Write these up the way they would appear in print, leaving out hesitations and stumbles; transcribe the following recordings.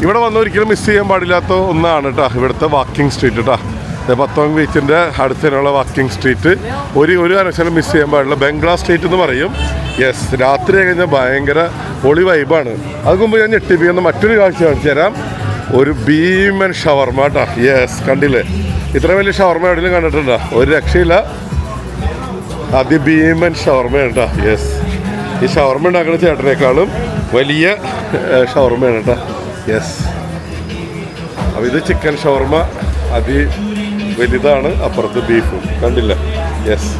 ഇവിടെ വന്ന് ഒരിക്കലും മിസ് ചെയ്യാൻ പാടില്ലാത്ത ഒന്നാണ് കേട്ടോ ഇവിടുത്തെ വാക്കിംഗ് സ്ട്രീറ്റ് കേട്ടോ. പത്തോങ് ബീച്ചിൻ്റെ അടുത്തതിനുള്ള വാക്കിംഗ് സ്ട്രീറ്റ് ഒരു കാരണവശാലും മിസ് ചെയ്യാൻ പാടില്ല. ബംഗ്ലാ സ്ട്രീറ്റ് എന്ന് പറയും. യെസ്, രാത്രി കഴിഞ്ഞാൽ ഭയങ്കര പൊളി വൈബാണ്. അത് മുമ്പ് ഞാൻ ഞെട്ടിപ്പിക്കുന്ന മറ്റൊരു കാഴ്ച കാണിച്ചു തരാം. ഒരു ഭീമൻ ഷവർമ കേട്ടോ. യെസ്, കണ്ടില്ലേ? ഇത്ര വലിയ ഷവർമ എവിടെയും കണ്ടിട്ടുണ്ടോ? ഒരു രക്ഷയില്ല, അതിഭീമൻ ഷവർമയാണ് കേട്ടോ. യെസ്, ഈ ഷവർമ ഉണ്ടാക്കുന്ന ചേട്ടനേക്കാളും വലിയ ഷവർമയാണ് കേട്ടോ. യെസ്, അപ്പോൾ ഇത് ചിക്കൻ ഷവർമ വലുതാണ്, അപ്പുറത്ത് ബീഫും കണ്ടില്ല. യെസ്,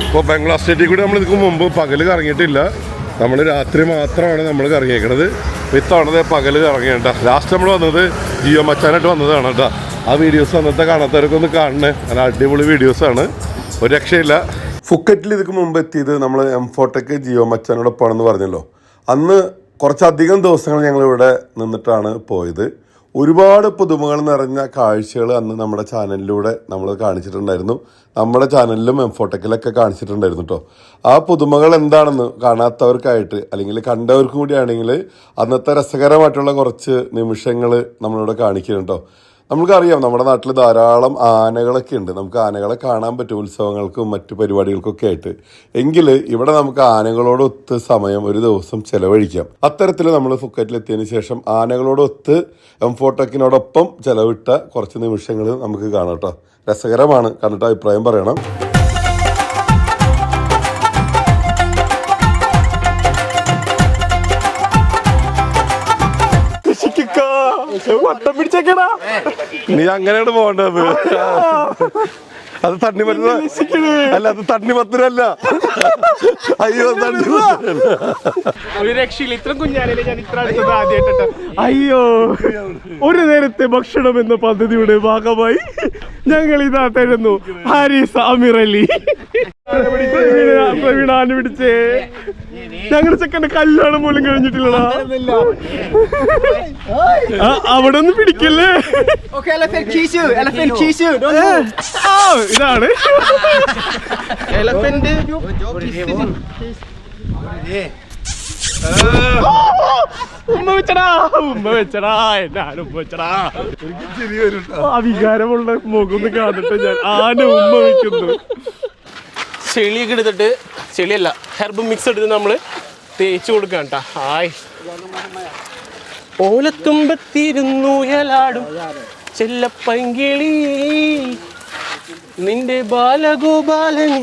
ഇപ്പോൾ ബംഗ്ലാ സ്റ്റേറ്റിൽ കൂടി നമ്മൾ ഇതിന് മുമ്പ് പകൽ കറങ്ങിയിട്ടില്ല. നമ്മൾ രാത്രി മാത്രമാണ് നമ്മൾ കറങ്ങിയേക്കണത്. ഇത്തവണത് പകൽ കറങ്ങിയേണ്ട. ലാസ്റ്റ് നമ്മൾ വന്നത് ജിയോ മച്ചാനായിട്ട് വന്നതാണ് കേട്ടോ. ആ വീഡിയോസ് അന്നത്തെ കാണാത്തവരൊക്കെ ഒന്ന് കാണണേ, നല്ല അടിപൊളി വീഡിയോസാണ്, ഒരു രക്ഷയില്ല. ഫുക്കറ്റിൽ ഇതിക്ക് മുമ്പ് എത്തിയത് നമ്മൾ എംഫോട്ടെക് ജിയോ മച്ചാനോടൊപ്പമാണെന്ന് പറഞ്ഞല്ലോ. അന്ന് കുറച്ചധികം ദിവസങ്ങൾ ഞങ്ങളിവിടെ നിന്നിട്ടാണ് പോയത്. ഒരുപാട് പുതുമകൾ നിറഞ്ഞ കാഴ്ചകൾ അന്ന് നമ്മുടെ ചാനലിലൂടെ നമ്മൾ കാണിച്ചിട്ടുണ്ടായിരുന്നു. നമ്മുടെ ചാനലിലും എംഫോട്ടെക്കിലൊക്കെ കാണിച്ചിട്ടുണ്ടായിരുന്നു കേട്ടോ. ആ പുതുമകൾ എന്താണെന്ന് കാണാത്തവർക്കായിട്ട് അല്ലെങ്കിൽ കണ്ടവർക്കും കൂടി ആണെങ്കിൽ അന്നത്തെ രസകരമായിട്ടുള്ള കുറച്ച് നിമിഷങ്ങൾ നമ്മളിവിടെ കാണിക്കുന്നുണ്ട് കേട്ടോ. നമുക്കറിയാം നമ്മുടെ നാട്ടിൽ ധാരാളം ആനകളൊക്കെ ഉണ്ട്. നമുക്ക് ആനകളെ കാണാൻ പറ്റും ഉത്സവങ്ങൾക്കും മറ്റു പരിപാടികൾക്കൊക്കെ ആയിട്ട്. എങ്കിൽ ഇവിടെ നമുക്ക് ആനകളോടൊത്ത് സമയം ഒരു ദിവസം ചെലവഴിക്കാം. അത്തരത്തിൽ നമ്മൾ ഫുക്കറ്റിലെത്തിയതിന് ശേഷം ആനകളോടൊത്ത് എംഫോട്ടെക്കിനോടൊപ്പം ചെലവിട്ട കുറച്ച് നിമിഷങ്ങൾ നമുക്ക് കാണാം കേട്ടോ. രസകരമാണ്, കണ്ടിട്ട് അഭിപ്രായം പറയണം. നീ അങ്ങനെയാണ് പോകേണ്ടത്. അത് തണ്ണിമത്തന അല്ല, അത് തണ്ണിമത്തനല്ല. അയ്യോ, ഒരു രക്ഷയില്ല. ഇത്ര കുഞ്ഞാലേ ഞാൻ ഇത്ര അടുത്തത് ആദ്യമായിട്ടാ. അയ്യോ, ഒരു നേരത്തെ ഭക്ഷണം എന്ന പദ്ധതിയുടെ ഭാഗമായി ഞങ്ങൾ ഇതാ തരുന്നു. ഹാരിസ് അമീർ അലി പ്രവീണാന് പിടിച്ചേ. ഞങ്ങളുടെ ചെക്കന്റെ കല്യാണം പോലും കഴിഞ്ഞിട്ടില്ലടാ. അവിടെ ഒന്നും പിടിക്കല്ലേ. ഇതാണ് എലഫന്റ്. ഉമ്മ വെച്ചടാ, ഉമ്മ വെച്ചടാ, എന്നാലും ഉമ്മ വെച്ചടാ. ആ വികാരമുള്ള മുഖം ഒന്ന് കാണിട്ട് ഞാൻ ആന ഉമ്മ വെക്കുന്നു. ചെളിയൊക്കെ എടുത്തിട്ട്, ചെളിയല്ല ഹെർബ് മിക്സ് എടുത്ത് നമ്മൾ തേച്ച് കൊടുക്കാം കേട്ടാ. ഹായ്, ഓലത്തുമ്പത്തിരുന്നുയലാടും ചെല്ലപ്പൈങ്കിളി നിന്റെ ബാലഗോപാലന്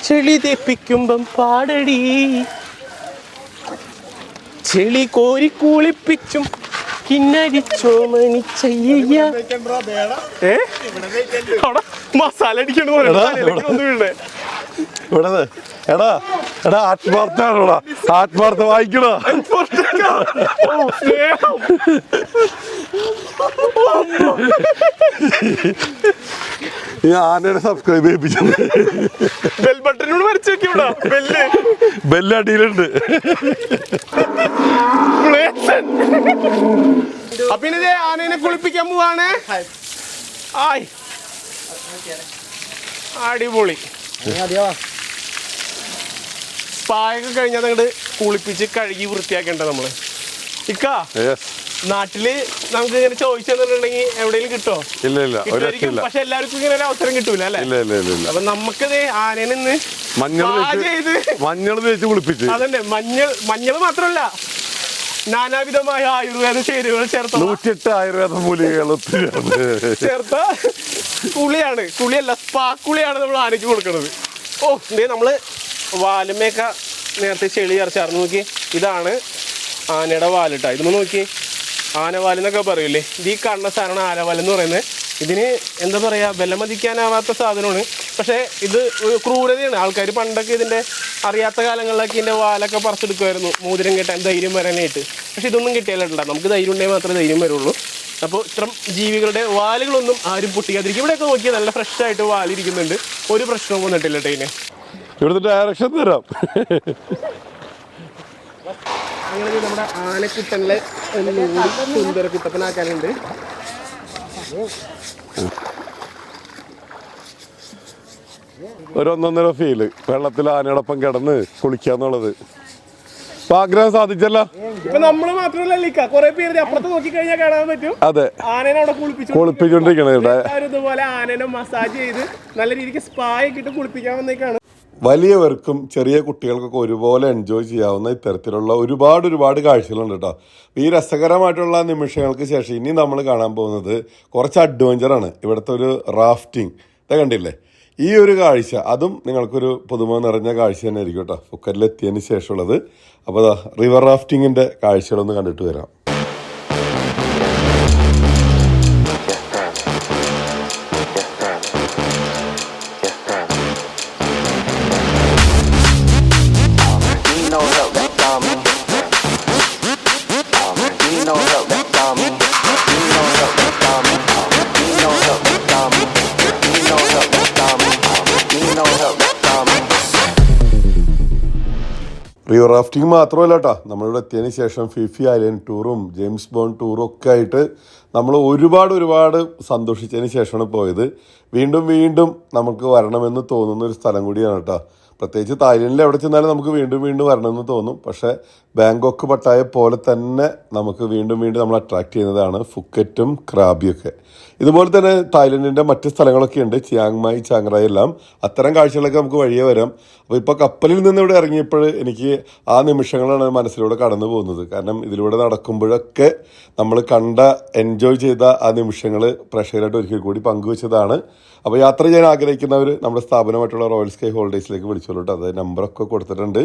ചെളി തെപ്പിക്കുമ്പം പാടടി, ചെളി കോരി കുളിപ്പിച്ചും കിന്നരിച്ചോമണിച്ചയ്യ. മസാല അടിക്കണോ? എടാ എടാ, ആത്മാർത്ഥാണോടാ, ആത്മാർത്ഥ വായിക്കണോ? ആനയുടെ സബ്സ്ക്രൈബ് ചെയ്യിപ്പിച്ചത് ബെൽ ബട്ടനോട് വരച്ചോക്കിയോടാ. ബെല്ല് അടിയിലുണ്ട്. പിന്നെ ആനേനെ കുളിപ്പിക്കാൻ പോവാണ്. ആയ്, അടിപൊളി. സ്പായൊക്കെ കഴിഞ്ഞാൽ അങ്ങോട്ട് കുളിപ്പിച്ച് കഴുകി വൃത്തിയാക്കേണ്ട നമ്മള്. ഇക്ക, നാട്ടില് നമുക്ക് ഇങ്ങനെ ചോദിച്ചു തന്നിട്ടുണ്ടെങ്കിൽ എവിടെയെങ്കിലും കിട്ടോ? ഇല്ല, പക്ഷെ എല്ലാവർക്കും ഇങ്ങനെ ഒരു അവസരം കിട്ടൂല അല്ലെ? അപ്പൊ നമുക്കത് ആനേനെ നിന്ന് മഞ്ഞൾ തേച്ച് കുളിപ്പിച്ച്, അതന്നെ മഞ്ഞൾ മാത്രമല്ല നാനാവിധമായ ആയുർവേദ ചേരുവകൾ ചേർത്ത 108 ആയുർവേദ മൂലികകൾ ചേർത്ത കുളിയാണ്. കുളിയല്ല, സ്പാ കുളിയാണ് നമ്മൾ ആനയ്ക്ക് കൊടുക്കുന്നത്. ഓ, ഇതേ നമ്മള് വാലുമേക്ക നേരത്തെ ചെളി ചേർച്ചാർന്ന് നോക്കി. ഇതാണ് ആനയുടെ വാലിട്ടാ. ഇതൊന്ന് നോക്കി, ആനവാലെന്നൊക്കെ പറയൂലേ. ഇത് ഈ കാണുന്ന സാധനമാണ് ആനവാലെന്ന് പറയുന്നത്. ഇതിന് എന്താ പറയുക, വിലമതിക്കാനാവാത്ത സാധനമാണ്. പക്ഷേ ഇത് ഒരു ക്രൂരതയാണ്. ആൾക്കാർ പണ്ടൊക്കെ ഇതിൻ്റെ അറിയാത്ത കാലങ്ങളിലൊക്കെ ഇതിൻ്റെ വാലൊക്കെ പറിച്ചെടുക്കുമായിരുന്നു മോതിരം കെട്ടാൻ, ധൈര്യം വരാനായിട്ട്. പക്ഷെ ഇതൊന്നും കിട്ടിയാലുണ്ടാ. നമുക്ക് ധൈര്യം ഉണ്ടെങ്കിൽ മാത്രമേ ധൈര്യം വരുള്ളൂ. അപ്പോൾ ഇത്തരം ജീവികളുടെ വാലുകളൊന്നും ആരും പൊട്ടിക്കാതിരിക്കും. ഇവിടെയൊക്കെ നോക്കിയാൽ നല്ല ഫ്രഷായിട്ട് വാലിരിക്കുന്നുണ്ട്, ഒരു പ്രശ്നവും വന്നിട്ടില്ല കേട്ടോ. ഇവിടുത്തെ ഡയറക്ഷൻ തരാം. അങ്ങനെ നമ്മുടെ ആനക്കുട്ടനിലെ സുന്ദര കുട്ടപ്പനാക്കാനുണ്ട്. ഒരു 1.5 ഫീല് വെള്ളത്തിൽ ആനയോടൊപ്പം കിടന്ന് കുളിക്കാന്നുള്ളത്. ആഗ്രഹം സാധിച്ചല്ല. ഇപ്പൊ നമ്മള് മാത്രമല്ല കുറെ പേര് അപ്പുറത്ത് നോക്കി കഴിഞ്ഞാൽ കാണാൻ പറ്റും. അതെ, ആനേനെ അവിടെ കുളിപ്പിച്ചോണ്ടിരിക്കണേ. ഇതുപോലെ ആനേനെ മസാജ് ചെയ്ത് നല്ല രീതിക്ക് സ്പാ ഒക്കെ ഇട്ട് കുളിപ്പിക്കാൻ വന്നേക്കാണ്. വലിയവർക്കും ചെറിയ കുട്ടികൾക്കൊക്കെ ഒരുപോലെ എൻജോയ് ചെയ്യാവുന്ന ഇത്തരത്തിലുള്ള ഒരുപാട് കാഴ്ചകളുണ്ട് കേട്ടോ. ഈ രസകരമായിട്ടുള്ള നിമിഷങ്ങൾക്ക് ശേഷം ഇനി നമ്മൾ കാണാൻ പോകുന്നത് കുറച്ച് അഡ്വഞ്ചറാണ്. ഇവിടുത്തെ ഒരു റാഫ്റ്റിംഗ് കണ്ടില്ലേ, ഈ ഒരു കാഴ്ച അതും നിങ്ങൾക്കൊരു പുതുമ നിറഞ്ഞ കാഴ്ച തന്നെ ആയിരിക്കും കേട്ടോ ഫുക്കറ്റിലെത്തിയതിന് ശേഷമുള്ളത്. അപ്പോൾ റിവർ റാഫ്റ്റിങ്ങിൻ്റെ കാഴ്ചകളൊന്ന് കണ്ടിട്ട് വരാം. റിവർ റാഫ്റ്റിംഗ് മാത്രമല്ല കേട്ടോ, നമ്മളിവിടെ എത്തിയതിന് ശേഷം ഫിഫി ഐലൻഡ് ടൂറും ജെയിംസ് ബോണ്ട് ടൂറും ഒക്കെ ആയിട്ട് നമ്മൾ ഒരുപാട് സന്തോഷിച്ചതിന് ശേഷമാണ് പോയത്. വീണ്ടും നമുക്ക് വരണമെന്ന് തോന്നുന്ന ഒരു സ്ഥലം കൂടിയാണ് കേട്ടോ. പ്രത്യേകിച്ച് തായ്ലൻഡിൽ എവിടെ ചെന്നാലും നമുക്ക് വീണ്ടും വരണമെന്ന് തോന്നും. പക്ഷേ ബാങ്കോക്ക് പട്ടായ പോലെ തന്നെ നമുക്ക് വീണ്ടും നമ്മൾ അട്രാക്ട് ചെയ്യുന്നതാണ് ഫുക്കറ്റും ക്രാബിയൊക്കെ. ഇതുപോലെ തന്നെ തായ്ലൻഡിൻ്റെ മറ്റ് സ്ഥലങ്ങളൊക്കെ ഉണ്ട്, ചിയാങ്മായ്, ചാങ്റായ് എല്ലാം. അത്തരം കാഴ്ചകളൊക്കെ നമുക്ക് വഴിയേ വരാം. അപ്പോൾ ഇപ്പോൾ കപ്പലിൽ നിന്ന് ഇവിടെ ഇറങ്ങിയപ്പോൾ എനിക്ക് ആ നിമിഷങ്ങളാണ് മനസ്സിലൂടെ കടന്നു പോകുന്നത്. കാരണം ഇതിലൂടെ നടക്കുമ്പോഴൊക്കെ നമ്മൾ എൻജോയ് ചെയ്ത ആ നിമിഷങ്ങൾ പ്രേക്ഷകരായിട്ട് ഒരിക്കൽ കൂടി പങ്കുവെച്ചതാണ്. അപ്പോൾ യാത്ര ചെയ്യാൻ ആഗ്രഹിക്കുന്നവർ നമ്മുടെ സ്ഥാപനമായിട്ടുള്ള റോയൽ സ്കൈ ഹോളിഡേയ്സിലേക്ക് വിളിച്ചോളൂ. അത് നമ്പറൊക്കെ കൊടുത്തിട്ടുണ്ട്.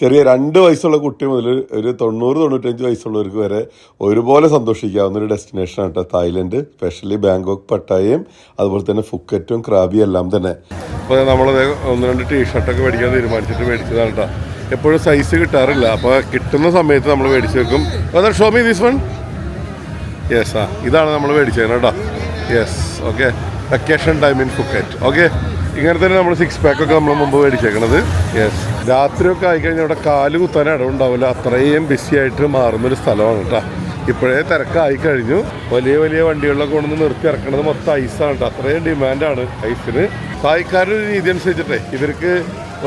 ചെറിയ 2 വയസ്സുള്ള കുട്ടി മുതൽ ഒരു 90-95 വയസ്സുള്ളവർക്ക് വരെ ഒരുപോലെ സന്തോഷിക്കാവുന്ന ഒരു ഡെസ്റ്റിനേഷനാണ് കേട്ടോ തായ്ലൻഡ്, സ്പെഷ്യലി ബാങ്കോക്ക് പട്ടായയും അതുപോലെ തന്നെ ഫുക്കറ്റും ക്രാബിയും എല്ലാം തന്നെ. അപ്പോൾ നമ്മളത് 1-2 ടീഷർട്ടൊക്കെ മേടിക്കാൻ തീരുമാനിച്ചിട്ട് മേടിച്ചതാണ് കേട്ടോ. എപ്പോഴും സൈസ് കിട്ടാറില്ല, അപ്പോൾ കിട്ടുന്ന സമയത്ത് നമ്മൾ മേടിച്ച് വെക്കും. Other show me this one. Yes, ഇതാണ് നമ്മൾ മേടിച്ചത് കേട്ടോ. Yes, okay. Vacation time in Phuket. Okay, ഇങ്ങനെ തന്നെ നമ്മൾ 6 പാക്കൊക്കെ നമ്മൾ മുമ്പ് മേടിച്ചേക്കണത്. യെസ്, രാത്രിയൊക്കെ ആയിക്കഴിഞ്ഞാൽ അവിടെ കാല് കുത്താൻ ഇടവുണ്ടാവില്ല, അത്രയും ബിസി ആയിട്ട് മാറുന്നൊരു സ്ഥലമാണ് കേട്ടോ. ഇപ്പോഴേ തിരക്കായി കഴിഞ്ഞു. വലിയ വണ്ടികളിലൊക്കെ കൊണ്ടുവന്ന് നിർത്തി ഇറക്കണത് മൊത്തം ഐസാണ് കേട്ടോ. അത്രയും ഡിമാൻഡാണ് ഐസിന്. തായ്ക്കാരുടെ രീതി അനുസരിച്ചിട്ടേ ഇവർക്ക്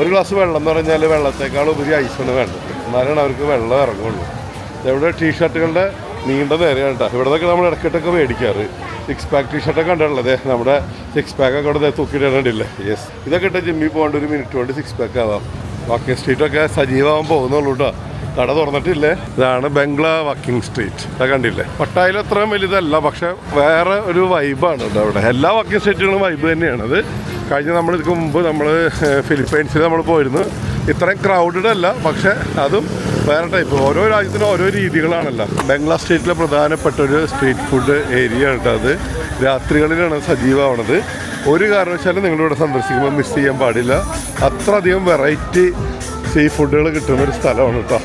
ഒരു ഗ്ലാസ് വെള്ളം എന്ന് പറഞ്ഞാൽ വെള്ളത്തേക്കാൾ ഉപരി ഐസാണ് വേണ്ടത്, എന്നാലാണ് അവർക്ക് വെള്ളം ഇറങ്ങുള്ളൂ. ഇവിടെ ടീഷർട്ടുകളുടെ നീണ്ട നേരെയാണ് കേട്ടോ. ഇവിടത്തൊക്കെ നമ്മൾ ഇടയ്ക്കിട്ടൊക്കെ മേടിക്കാറ്. 6 പാക്ക് ടീഷർട്ടൊക്കെ കണ്ടിട്ടുള്ളത്, നമ്മുടെ 6 പാക്കൊക്കെ ഇവിടെ തൂക്കിയിട്ടില്ലേ. യെസ്, ഇതൊക്കെ ഇട്ട് ജിമ്മിൽ പോകേണ്ട 1 മിനിറ്റ് കൊണ്ട് 6 പാക്ക് ആവാം. വാക്കിംഗ് സ്ട്രീറ്റൊക്കെ സജീവമാകാൻ പോകുന്നുള്ളൂ കേട്ടോ. കട തുറന്നിട്ടില്ലേ. ഇതാണ് ബംഗ്ലാ വാക്കിംഗ് സ്ട്രീറ്റ്. അത് കണ്ടില്ലേ. പട്ടായയിൽ അത്രയും വലുതല്ല, പക്ഷെ വേറെ ഒരു വൈബാണ് കേട്ടോ അവിടെ. എല്ലാ വാക്കിംഗ് സ്ട്രീറ്റുകളും വൈബ് തന്നെയാണത്. നമ്മൾ ഇതിന് മുമ്പ് നമ്മൾ ഫിലിപ്പൈൻസിൽ നമ്മൾ പോയിരുന്നു. ഇത്രയും ക്രൗഡഡ് അല്ല, പക്ഷെ അതും വേറെ ടൈപ്പ്. ഓരോ രാജ്യത്തിനും ഓരോ രീതികളാണല്ലോ. ബംഗ്ലാ സ്ട്രീറ്റിലെ പ്രധാനപ്പെട്ട ഒരു സ്ട്രീറ്റ് ഫുഡ് ഏരിയ ആണ് കേട്ടോ. അത് രാത്രികളിലാണ് സജീവമാവണത്. ഒരു കാരണവശാലും നിങ്ങളിവിടെ സന്ദർശിക്കുമ്പോൾ മിസ് ചെയ്യാൻ പാടില്ല. അത്രയധികം വെറൈറ്റി സീ ഫുഡുകൾ കിട്ടുന്നൊരു സ്ഥലമാണ് കേട്ടോ.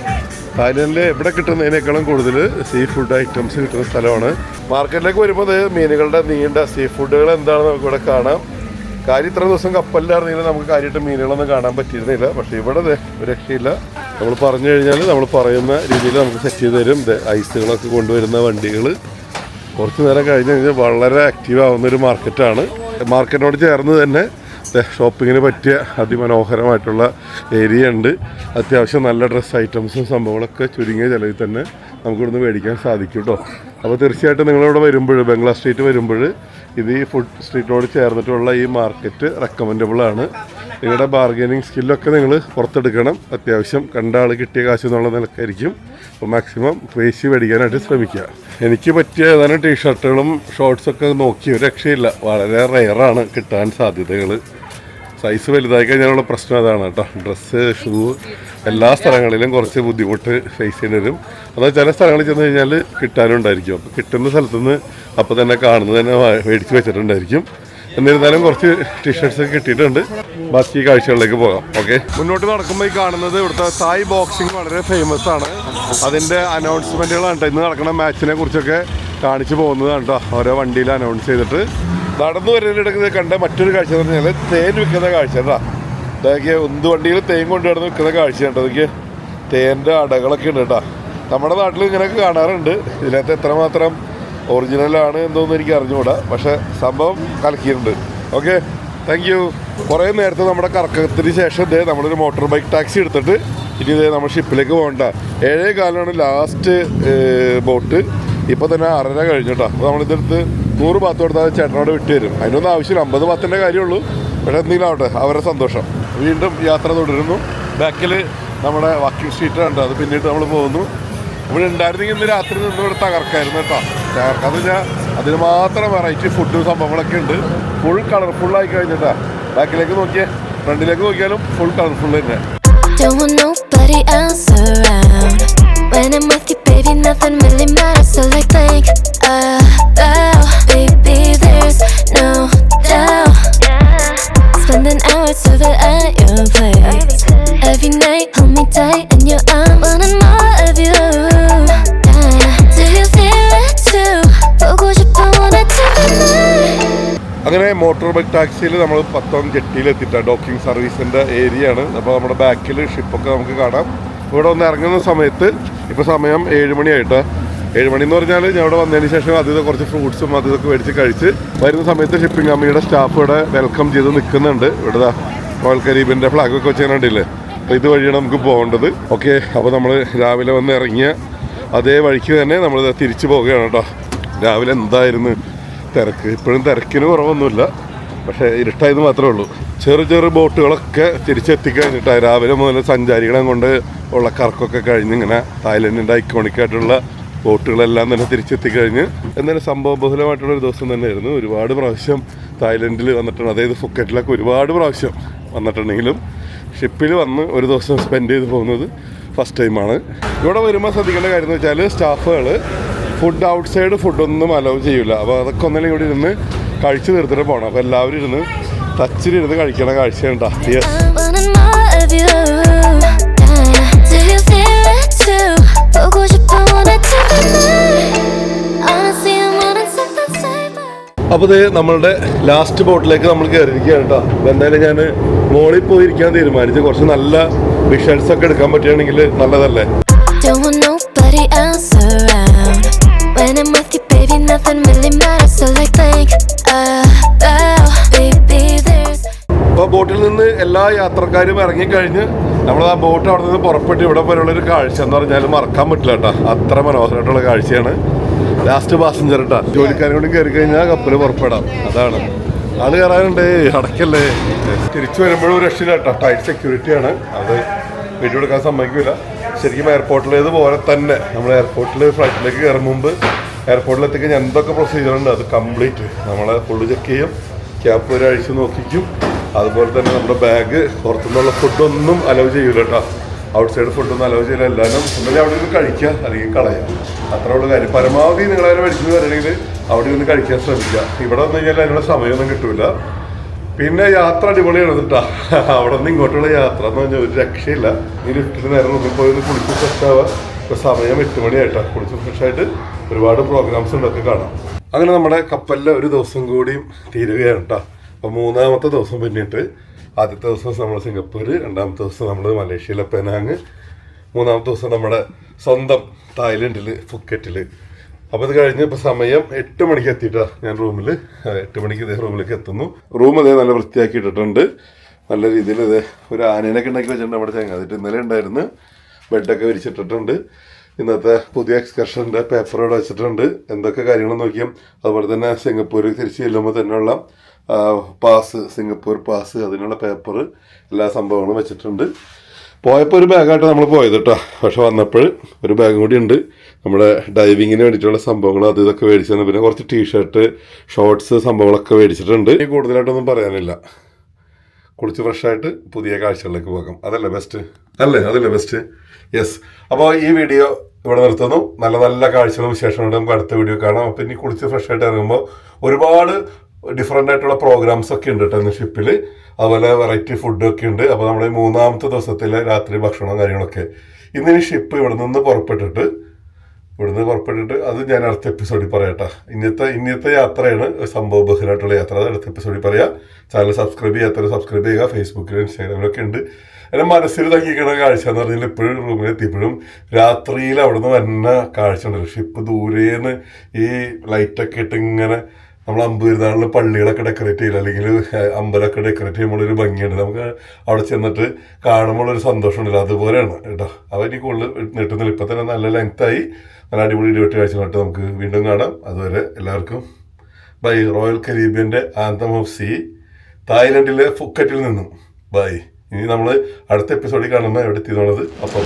തായ്ലൻഡിൽ എവിടെ കിട്ടുന്നതിനേക്കാളും കൂടുതൽ സീ ഫുഡ് ഐറ്റംസ് കിട്ടുന്ന സ്ഥലമാണ്. മാർക്കറ്റിലേക്ക് വരുമ്പോൾ മീനുകളുടെ നീണ്ട സീ ഫുഡുകൾ എന്താണെന്ന് നമുക്കിവിടെ കാണാം. കാര്യം ഇത്ര ദിവസം കപ്പലിലായിരുന്നെങ്കിലും നമുക്ക് കാര്യമായിട്ട് മീനുകളൊന്നും കാണാൻ പറ്റിയിരുന്നില്ല. പക്ഷേ ഇവിടെ ഒരു രക്ഷയില്ല. നമ്മൾ പറഞ്ഞു കഴിഞ്ഞാൽ നമ്മൾ പറയുന്ന രീതിയിൽ നമുക്ക് സെറ്റ് ചെയ്ത് തരും. ഐസുകളൊക്കെ കൊണ്ടുവരുന്ന വണ്ടികൾ കുറച്ച് നേരം കഴിഞ്ഞ് കഴിഞ്ഞാൽ വളരെ ആക്റ്റീവ് ആവുന്നൊരു മാർക്കറ്റാണ്. മാർക്കറ്റിനോട് ചേർന്ന് തന്നെ ഷോപ്പിങ്ങിന് പറ്റിയ അതിമനോഹരമായിട്ടുള്ള ഏരിയ ഉണ്ട്. അത്യാവശ്യം നല്ല ഡ്രസ്സ് ഐറ്റംസും സംഭവങ്ങളൊക്കെ ചുരുങ്ങിയ ചിലവിൽ തന്നെ നമുക്കിവിടുന്ന് മേടിക്കാൻ സാധിക്കും കേട്ടോ. അപ്പോൾ തീർച്ചയായിട്ടും നിങ്ങളിവിടെ വരുമ്പോൾ, ബംഗ്ലാ സ്ട്രീറ്റ് വരുമ്പോൾ, ഇത് ഈ ഫുഡ് സ്ട്രീറ്റിനോട് ചേർന്നിട്ടുള്ള ഈ മാർക്കറ്റ് റെക്കമെൻഡബിളാണ്. നിങ്ങളുടെ ബാർഗനിങ് സ്കില്ലൊക്കെ നിങ്ങൾ പുറത്തെടുക്കണം. അത്യാവശ്യം കണ്ട ആൾ കിട്ടിയ കാശ് എന്നുള്ള നിലക്കായിരിക്കും. അപ്പോൾ മാക്സിമം പേശി മേടിക്കാനായിട്ട് ശ്രമിക്കുക. എനിക്ക് പറ്റിയ ഏതാനും ടീഷർട്ടുകളും ഷോർട്സൊക്കെ നോക്കി ഒരു രക്ഷയില്ല. വളരെ റെയറാണ് കിട്ടാൻ സാധ്യതകൾ. സൈസ് വലുതായി കഴിഞ്ഞാലുള്ള പ്രശ്നം അതാണ് കേട്ടോ. ഡ്രസ്സ്, ഷൂ എല്ലാ സ്ഥലങ്ങളിലും കുറച്ച് ബുദ്ധിമുട്ട് ഫേസ് ചെയ്യേണ്ടി വരും. എന്നാൽ ചില സ്ഥലങ്ങളിൽ ചെന്ന് കഴിഞ്ഞാൽ കിട്ടാനുണ്ടായിരിക്കും. അപ്പോൾ കിട്ടുന്ന സ്ഥലത്തുനിന്ന് അപ്പോൾ തന്നെ കാണുന്നത് തന്നെ മേടിച്ച് വെച്ചിട്ടുണ്ടായിരിക്കും. എന്നിരുന്നാലും കുറച്ച് ടീഷർട്ട്സ് കിട്ടിയിട്ടുണ്ട്. ബാക്കി കാഴ്ചകളിലേക്ക് പോകാം. ഓക്കെ, മുന്നോട്ട് നടക്കുമ്പോൾ ഈ കാണുന്നത് ഇവിടുത്തെ തായ് ബോക്സിംഗ് വളരെ ഫേമസ് ആണ്. അതിൻ്റെ അനൗൺസ്മെൻറ്റുകളാണ് കേട്ടോ. ഇന്ന് നടക്കുന്ന മാച്ചിനെ കുറിച്ചൊക്കെ കാണിച്ചു പോകുന്നതാണ് കേട്ടോ. ഓരോ വണ്ടിയിൽ അനൗൺസ് ചെയ്തിട്ട് നടന്നു വരുന്നതിനിടയ്ക്ക് കണ്ട മറ്റൊരു കാഴ്ച എന്ന് പറഞ്ഞാൽ തേൻ വിൽക്കുന്ന കാഴ്ച കേട്ടോ. ഇതൊക്കെ ഉന്തുവണ്ടിയിൽ തേൻ കൊണ്ടുവരുന്ന വിൽക്കുന്ന കാഴ്ച കേട്ടോ. അതൊക്കെ തേൻ്റെ അടകളൊക്കെ ഉണ്ട് കേട്ടോ. നമ്മുടെ നാട്ടിൽ ഇങ്ങനെയൊക്കെ കാണാറുണ്ട്. ഇതിനകത്ത് എത്രമാത്രം ഒറിജിനലാണ് എന്തോന്നും എനിക്ക് അറിഞ്ഞുകൂടാ, പക്ഷെ സംഭവം കലക്കിയിട്ടുണ്ട്. Okay, thank you. കുറേ നേരത്തെ നമ്മുടെ കറക്കത്തിന് ശേഷം നമ്മളൊരു മോട്ടോർ ബൈക്ക് ടാക്സി എടുത്തിട്ട് ഇനി ഇതേ നമ്മൾ ഷിപ്പിലേക്ക് പോകണ്ട. 7:15 ലാസ്റ്റ് ബോട്ട്. ഇപ്പോൾ തന്നെ 6:30 കഴിഞ്ഞിട്ടോ. അപ്പോൾ നമ്മളിതെടുത്ത് 100 ബാത്ത് കൊടുത്താൽ ചേട്ടനോട് വിട്ടു തരും. അതിനൊന്നും ആവശ്യമില്ല, 50 ബാത്തിൻ്റെ കാര്യമുള്ളൂ. പക്ഷേ എന്തെങ്കിലും ആവട്ടെ, അവരുടെ സന്തോഷം. വീണ്ടും യാത്ര തുടരുന്നു. ബാക്കിൽ നമ്മുടെ വാക്കിംഗ് സ്ട്രീറ്റ് ഉണ്ട്, അത് പിന്നീട് നമ്മൾ പോകുന്നു. ഇവിടെ ഉണ്ടായിരുന്നെങ്കിൽ ഇന്ന് രാത്രി നിന്ന് ഇവിടെ തകർക്കായിരുന്നു കേട്ടോ. തകർക്കാന്ന് വെച്ചാൽ അതിന് മാത്രം വെറൈറ്റി ഫുഡ് സംഭവങ്ങളൊക്കെ ഉണ്ട്. ഫുൾ കളർഫുള്ളായി കഴിഞ്ഞിട്ടാ. ബാക്കിലേക്ക് നോക്കിയേ, ഫ്രണ്ടിലേക്ക് നോക്കിയാലും ഫുൾ കളർഫുൾ തന്നെ. Don't want nobody else around. When I'm with you, baby, nothing really matters. So like think about, baby, there's no doubt. Spending hours over at your place. Every night, hold me tight in your arms. Wanting more of you. Do you feel it too? 보고 싶어, wanna take a night. അങ്ങനെ motor bike ടാക്സിയിൽ നമ്മൾ പത്തോം ജെട്ടിയിലെത്തിയിട്ടാണ്. Docking സർവീസിൻ്റെ area ആണ്. അപ്പോൾ നമ്മുടെ ബാക്കിൽ ഷിപ്പൊക്കെ നമുക്ക് കാണാം. ഇവിടെ ഒന്ന് ഇറങ്ങുന്ന സമയത്ത് ഇപ്പോൾ സമയം 7 മണിയായിട്ട്. 7 മണി എന്ന് പറഞ്ഞാൽ ഞാൻ ഇവിടെ വന്നതിന് ശേഷം അതിൽ കുറച്ച് ഫ്രൂട്ട്സും ഇതൊക്കെ മേടിച്ച് കഴിച്ച് വരുന്ന സമയത്ത് ഷിപ്പിംഗ് കമ്പനിയുടെ സ്റ്റാഫ് ഇവിടെ വെൽക്കം ചെയ്ത് നിൽക്കുന്നുണ്ട്. ഇവിടെ റോയൽ കരീബിൻ്റെ ഫ്ലാഗൊക്കെ വെച്ച് കണ്ടില്ലേ. അപ്പോൾ ഇതുവഴിയാണ് നമുക്ക് പോകേണ്ടത്. ഓക്കെ, അപ്പോൾ നമ്മൾ രാവിലെ വന്ന് ഇറങ്ങിയ അതേ വഴിക്ക് തന്നെ നമ്മൾ തിരിച്ചു പോവുകയാണ് കേട്ടോ. രാവിലെ എന്തായിരുന്നു തിരക്ക്. ഇപ്പോഴും തിരക്കിന് കുറവൊന്നുമില്ല, പക്ഷേ ഇരുട്ടായത് മാത്രമേ ഉള്ളൂ. ചെറു ബോട്ടുകളൊക്കെ തിരിച്ചെത്തിക്കഴിഞ്ഞിട്ടാണ്. രാവിലെ മുതൽ സഞ്ചാരികളെ കൊണ്ട് ഉള്ള കറക്കൊക്കെ കഴിഞ്ഞ് ഇങ്ങനെ തായ്ലൻഡിൻ്റെ ഐക്കോണിക്കായിട്ടുള്ള ബോട്ടുകളെല്ലാം തന്നെ തിരിച്ചെത്തിക്കഴിഞ്ഞ് എന്തായാലും സംഭവബഹുലമായിട്ടുള്ളൊരു ദിവസം തന്നെയായിരുന്നു. ഒരുപാട് പ്രാവശ്യം തായ്ലൻഡിൽ വന്നിട്ടുണ്ട്, അതായത് ഫുക്കറ്റിലൊക്കെ ഒരുപാട് പ്രാവശ്യം വന്നിട്ടുണ്ടെങ്കിലും ഷിപ്പിൽ വന്ന് ഒരു ദിവസം സ്പെൻഡ് ചെയ്ത് പോകുന്നത് ഫസ്റ്റ് ടൈമാണ്. ഇവിടെ വരുമ്പോൾ ശ്രദ്ധിക്കേണ്ട കാര്യം എന്ന് വെച്ചാൽ സ്റ്റാഫുകൾ ഫുഡ് ഔട്ട് സൈഡ് ഫുഡൊന്നും അലൗ ചെയ്യില്ല. അപ്പോൾ അതൊക്കെ ഒന്നെങ്കിലും ഇവിടെ ഇരുന്ന് കഴിച്ച് തീർത്തിട്ട് പോകണം. അപ്പോൾ എല്ലാവരും ഇരുന്ന് ടച്ചിലിരുന്ന് കഴിക്കണ കാഴ്ചയാണ് കേട്ടോ. Yes, Wanting more of you. Do you feel it too? 보고 싶어, wanna take a night. Honestly, I'm wanting something safer. അപ്പോൾ ഇത് നമ്മളുടെ ലാസ്റ്റ് ബോട്ടിലേക്ക് നമ്മൾ കയറിയിരിക്കുകയാണ് കേട്ടോ. അപ്പോൾ എന്തായാലും ഞാൻ മോളിൽ പോയിരിക്കാൻ തീരുമാനിച്ചു. കുറച്ച് നല്ല വിഷ്വൽസ് ഒക്കെ എടുക്കാൻ പറ്റുകയാണെങ്കിൽ നല്ലതല്ലേ. Don't want nobody else around. When I'm with you, baby, nothing really matters. So like think about, baby, there's. അപ്പോൾ ബോട്ടിൽ നിന്ന് എല്ലാ യാത്രക്കാരും ഇറങ്ങിക്കഴിഞ്ഞ് നമ്മൾ ആ ബോട്ട് അവിടെ നിന്ന് പുറപ്പെട്ട് ഇവിടെ വരെയുള്ളൊരു കാഴ്ച എന്ന് പറഞ്ഞാൽ മറക്കാൻ പറ്റില്ല കേട്ടോ. അത്ര മനോഹരമായിട്ടുള്ള കാഴ്ചയാണ്. ലാസ്റ്റ് പാസഞ്ചർ കേട്ടോ. ജോലിക്കാരും കൂടി കയറി കഴിഞ്ഞാൽ കപ്പൽ പുറപ്പെടാം. അതാണ് ആള് കയറാനുണ്ട്, അടക്കല്ലേ. തിരിച്ചു വരുമ്പോഴും ഒരു രക്ഷയില്ല കേട്ടോ. ടൈറ്റ് സെക്യൂരിറ്റിയാണ്, അത് വീട്ടിൽ കൊടുക്കാൻ സമ്മതിക്കില്ല. ശരിക്കും എയർപോർട്ടിലേതുപോലെ തന്നെ നമ്മൾ എയർപോർട്ടിൽ ഫ്ലൈറ്റിലേക്ക് കയറും മുമ്പ് എയർപോർട്ടിൽ എത്തിക്കഴിഞ്ഞാൽ എന്തൊക്കെ പ്രൊസീജിയറുണ്ട് അത് കംപ്ലീറ്റ് നമ്മളെ ഫുള്ള് ചെക്ക് ചെയ്യും. ക്യാപ്പ് ഒരു അഴിച്ച് നോക്കിക്കും. അതുപോലെ തന്നെ നമ്മുടെ ബാഗ്, പുറത്തുനിന്നുള്ള ഫുഡൊന്നും അലൗ ചെയ്യൂല കേട്ടോ. ഔട്ട് സൈഡ് ഫുഡൊന്നും അലൗ ചെയ്യില്ല. എല്ലാവരും ഒന്നുകിൽ അവിടെ നിന്ന് കഴിക്കുക അല്ലെങ്കിൽ കളയാം. അത്ര ഉള്ള കാര്യം. പരമാവധി നിങ്ങളതിനെ മേടിച്ചെന്ന് വരണമെങ്കിൽ അവിടെ നിന്ന് കഴിക്കാൻ ശ്രമിക്കുക. ഇവിടെ വന്നു കഴിഞ്ഞാൽ അതിനുള്ള സമയമൊന്നും കിട്ടൂല. പിന്നെ യാത്ര അടിപൊളിയാണ് കേട്ടോ. അവിടെ നിന്ന് ഇങ്ങോട്ടുള്ള യാത്ര എന്ന് പറഞ്ഞാൽ ഒരു രക്ഷയില്ല. ഈ ലിഫ്റ്റിൽ നേരെ റൂമിൽ പോയി ഒന്ന് കുളിച്ച് ഫ്രഷാവുക. ഇപ്പോൾ സമയം 8 മണിയായിട്ടാണ്. കുളിച്ച് ഫ്രഷായിട്ട് ഒരുപാട് പ്രോഗ്രാംസ് ഉണ്ടൊക്കെ കാണാം. അങ്ങനെ നമ്മുടെ കപ്പലിലെ ഒരു ദിവസം കൂടിയും തീരുകയാണ് കേട്ടോ. അപ്പോൾ 3ാമത്തെ ദിവസം പിന്നിട്ട് ആദ്യത്തെ ദിവസം നമ്മൾ സിംഗപ്പൂർ, 2ാമത്തെ ദിവസം നമ്മൾ മലേഷ്യയിലെ പെനാങ്, 3ാമത്തെ ദിവസം നമ്മുടെ സ്വന്തം തായ്ലൻഡിൽ ഫുക്കറ്റിൽ. അപ്പോൾ ഇത് കഴിഞ്ഞ് ഇപ്പോൾ സമയം 8 മണിക്ക് എത്തിയിട്ടാണ് ഞാൻ റൂമിൽ. 8 മണിക്ക് ഇതേ റൂമിലേക്ക് എത്തുന്നു. റൂം ഇതേ നല്ല വൃത്തിയാക്കി ഇട്ടിട്ടുണ്ട്. നല്ല രീതിയിൽ ഇതേ ഒരു ആനേനൊക്കെ ഉണ്ടാക്കി വെച്ചിട്ടുണ്ട് നമ്മുടെ ചങ്ങാതിട്ട്. ഇന്നലെ ഉണ്ടായിരുന്നു. ബെഡൊക്കെ വിരിച്ചിട്ടിട്ടുണ്ട്. ഇന്നത്തെ പുതിയ എക്സ്കർഷൻ്റെ പേപ്പർ ഇവിടെ വെച്ചിട്ടുണ്ട്. എന്തൊക്കെ കാര്യങ്ങൾ നോക്കിയും അതുപോലെ തന്നെ സിംഗപ്പൂരിൽ തിരിച്ച് ചെല്ലുമ്പോൾ തന്നെയുള്ള പാസ്, സിംഗപ്പൂർ പാസ്, അതിനുള്ള പേപ്പർ, എല്ലാ സംഭവങ്ങളും വെച്ചിട്ടുണ്ട്. പോയപ്പോൾ ഒരു ബാഗായിട്ട് നമ്മൾ പോയത് കേട്ടോ. പക്ഷെ വന്നപ്പോൾ ഒരു ബാഗും കൂടി ഉണ്ട്. നമ്മുടെ ഡൈവിങ്ങിന് വേണ്ടിയിട്ടുള്ള സംഭവങ്ങൾ അത് ഇതൊക്കെ മേടിച്ചിട്ടുണ്ട്. പിന്നെ കുറച്ച് ടീഷർട്ട്, ഷോർട്സ് സംഭവങ്ങളൊക്കെ മേടിച്ചിട്ടുണ്ട്. കൂടുതലായിട്ടൊന്നും പറയാനില്ല. കുളിച്ച് ഫ്രഷായിട്ട് പുതിയ കാഴ്ചകളിലേക്ക് പോകാം. അതല്ലേ ബെസ്റ്റ് അല്ലേ? അതല്ലേ ബെസ്റ്റ്. യെസ്. അപ്പോൾ ഈ വീഡിയോ ഇവിടെ നിർത്തുന്നു. നല്ല നല്ല കാഴ്ചകളും വിശേഷങ്ങളും നമുക്ക് അടുത്ത വീഡിയോ കാണാം. അപ്പോൾ ഇനി കുളിച്ച് ഫ്രഷായിട്ട് ഇറങ്ങുമ്പോൾ ഒരുപാട് ഡിഫറെൻ്റ് ആയിട്ടുള്ള പ്രോഗ്രാംസ് ഒക്കെ ഉണ്ട് കേട്ടോ ഇന്ന് ഷിപ്പിൽ. അതുപോലെ വെറൈറ്റി ഫുഡൊക്കെ ഉണ്ട്. അപ്പോൾ നമ്മുടെ 3ാമത്തെ ദിവസത്തിലെ രാത്രി ഭക്ഷണവും കാര്യങ്ങളൊക്കെ. ഇന്നിനി ഷിപ്പ് ഇവിടുന്ന് പുറപ്പെട്ടിട്ട് അത് ഞാൻ അടുത്ത എപ്പിസോഡിൽ പറയാം. ഇന്നത്തെ യാത്രയാണ് സംഭവബഹുലമായിട്ടുള്ള യാത്ര. അത് അടുത്ത എപ്പിസോഡിൽ പറയാം. ചാനൽ സബ്സ്ക്രൈബ് ചെയ്യാത്തവർ സബ്സ്ക്രൈബ് ചെയ്യുക. ഫേസ്ബുക്കിലും ഇൻസ്റ്റാഗ്രാമിലൊക്കെ ഉണ്ട്. എൻ്റെ മനസ്സിൽ തങ്ങിക്കുന്ന കാഴ്ച എന്ന് പറഞ്ഞാൽ ഇപ്പോഴും റൂമിലെത്തിയപ്പോഴും രാത്രിയിൽ അവിടെ നിന്ന് വരുന്ന കാഴ്ച ഉണ്ടല്ലോ. ഷിപ്പ് ദൂരേന്ന് ഈ ലൈറ്റൊക്കെ ഇട്ട് ഇങ്ങനെ നമ്മൾ അമ്പൂരിനാളിൽ പള്ളികളൊക്കെ ഡെക്കറേറ്റ് ചെയ്യില്ല, അല്ലെങ്കിൽ അമ്പലമൊക്കെ ഡെക്കറേറ്റ് ചെയ്യുമ്പോൾ ഒരു ഭംഗിയുണ്ട്, നമുക്ക് അവിടെ ചെന്നിട്ട് കാണുമ്പോൾ ഒരു സന്തോഷം ഉണ്ടല്ലോ, അതുപോലെയാണ് കേട്ടോ. അവ എനിക്ക് കൂടുതൽ നീട്ടുന്നില്ല, ഇപ്പം തന്നെ നല്ല ലെങ്തായി, നല്ല അടിപൊളി 28 കാഴ്ചകളായിട്ട് നമുക്ക് വീണ്ടും കാണാം. അതുവരെ എല്ലാവർക്കും ബൈ. റോയൽ കരീബിയൻ്റെ ആന്തം ഓഫ് സീ, തായ്ലൻഡിലെ ഫുക്കറ്റിൽ നിന്നും ബൈ. ഇനി നമ്മൾ അടുത്ത എപ്പിസോഡിൽ കാണുമ്പോൾ എവിടെ എത്തിയെന്നുള്ളത് അപ്പം